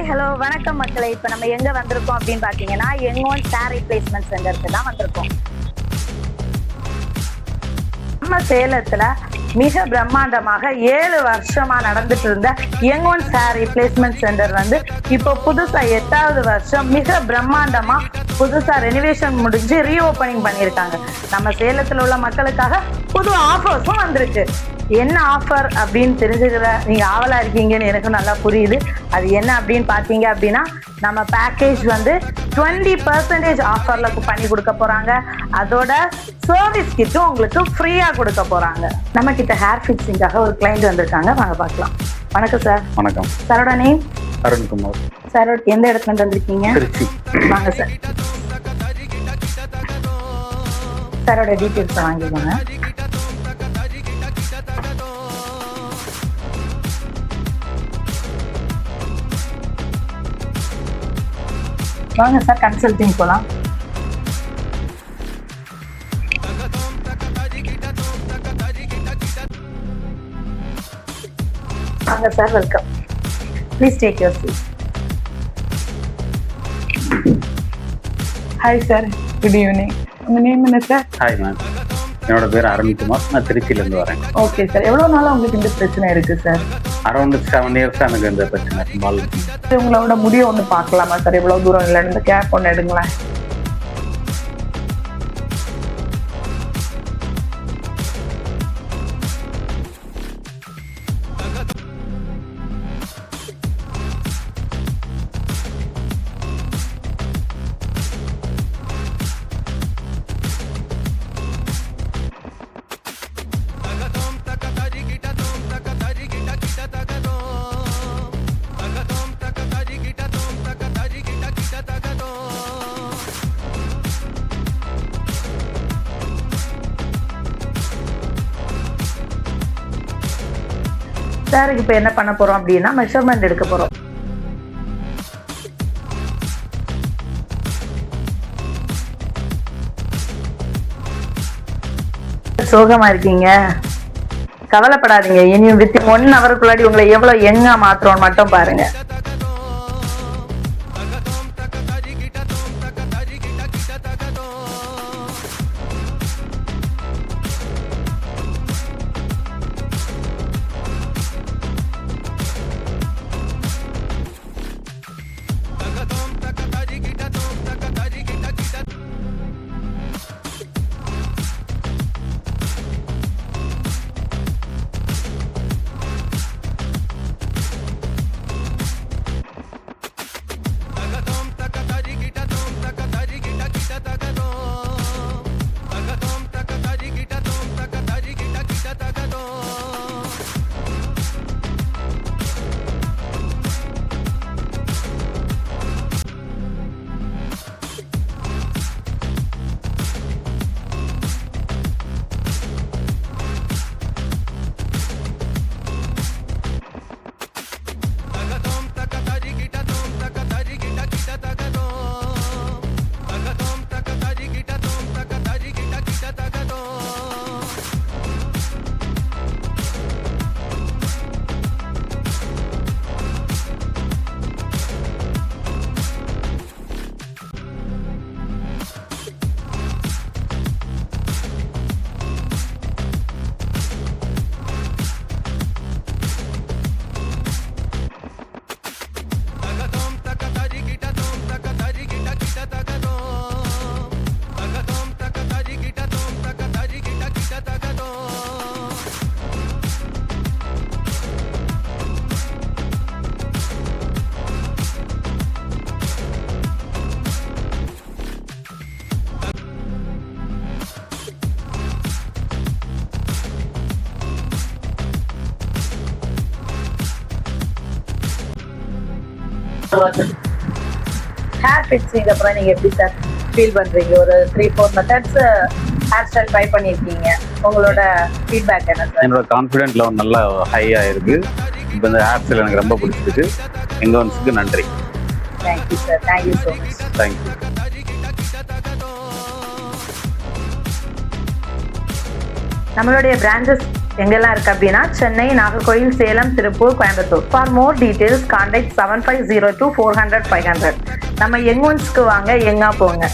Hello வணக்கம் மக்களே. இப்போ நம்ம எங்கே வந்திருக்கோம் அப்படின்னு பார்த்தீங்கன்னா எங்கோன் ஹேர் ரீப்ளேஸ்மெண்ட் சென்டருக்கு தான் வந்திருக்கோம். நம்ம சேலத்தில் மிக பிரம்மாண்டமாக 7 வருஷமா நடந்துட்டு இருந்த எங்கோன் ஹேர் ரீப்ளேஸ்மெண்ட் சென்டர் வந்து இப்போ புதுசா 8வது வருஷம் மிக பிரம்மாண்டமா புதுசா ரெனிவேஷன் முடிஞ்சு ரீஓப்பனிங் பண்ணியிருக்காங்க. நம்ம சேலத்தில் உள்ள மக்களுக்காக புது ஆஃபர்ஸும் வந்திருக்கு. என்ன ஆஃபர் அப்படின்னு தெரிஞ்சுக்கிற நீங்க ஆவலா இருக்கீங்கன்னு எனக்கு நல்லா புரியுது. அது என்ன அப்படின்னு பார்த்தீங்க அப்படின்னா நம்ம பேக்கேஜ் வந்து 20% ஆஃபர்ல பண்ணி கொடுக்க போறாங்க. அதோட சர்வீஸ் கிட்டும் உங்களுக்கு ஃப்ரீயா கொடுக்க போறாங்க. நம்ம கிட்ட ஹேர் ஃபிக்ஸிங்காக ஒரு கிளைண்ட் வந்திருக்காங்க, வாங்க பார்க்கலாம். வணக்கம் சார். வணக்கம். சாரோட நேம்? அருண்குமார். சார் எந்த இடத்துல இருந்து வந்திருக்கீங்க? திருச்சி. வாங்க சார். சாரோட டீட்டெயில்ஸ் வாங்கிக்கோங்க. வாங்க சார், கன்சல்டிங் போலாம். வாங்க sir, welcome. Please take your seat. Hi sir, good evening. உங்கள் நேம் என்ன சார்? ஹாய் மேம், என்னோட பேர் அருண்குமார். நான் திருச்சியிலேருந்து வரேன். ஓகே சார், எவ்வளோ நாளாக உங்களுக்கு இந்த பிரச்சனை இருக்குது சார்? அரௌண்ட் 7 இயர்ஸ் எனக்கு இந்த பிரச்சனை இருக்கு. உங்களோட முடியை ஒன்று பார்க்கலாமா சார்? எவ்வளோ தூரம் இல்லை, இந்த கேப் ஒன்று எடுங்களேன். சாருக்கு இப்போ என்ன பண்ண போறோம் அப்படின்னா மெஷர்மெண்ட் எடுக்க போறோம். சோகமா இருக்கீங்க, கவலைப்படாதீங்க. இனியும் வித் 1 ஹவருக்குள்ளாடி உங்களை எவ்வளவு யங்கா மாத்துறோம் மட்டும் பாருங்க. ஹேர் ஃபிக்ஸிங் அப்புறம் நீங்க எப்படி சார் ஃபீல் பண்றீங்க? ஒரு 3-4 மெத்தட்ஸ் ஹேர் ஸ்டைல் ட்ரை பண்ணியிருக்கீங்க, உங்களோட ஃபீட்பேக் என்ன சார்? என்னோட கான்ஃபிடென்ட் லெவல் நல்லா ஹையாக இருக்குது. இப்போ இந்த ஹேர் ஸ்டைல் எனக்கு ரொம்ப பிடிச்சிருக்கு. எங்கோன்ஸுக்கு நன்றி. Thank you sir, thank you so much. Thank you. நம்மளுடைய பிரான்ச்சஸ் எங்கெல்லாம் இருக்கு அப்படின்னா Chennai, Nagercoil, Salem, Tiruppur, Coimbatore. For more details contact 7502 400 500. நம்ம யங் ஒன்ஸ்க்கு வாங்க, யங்கா போங்க.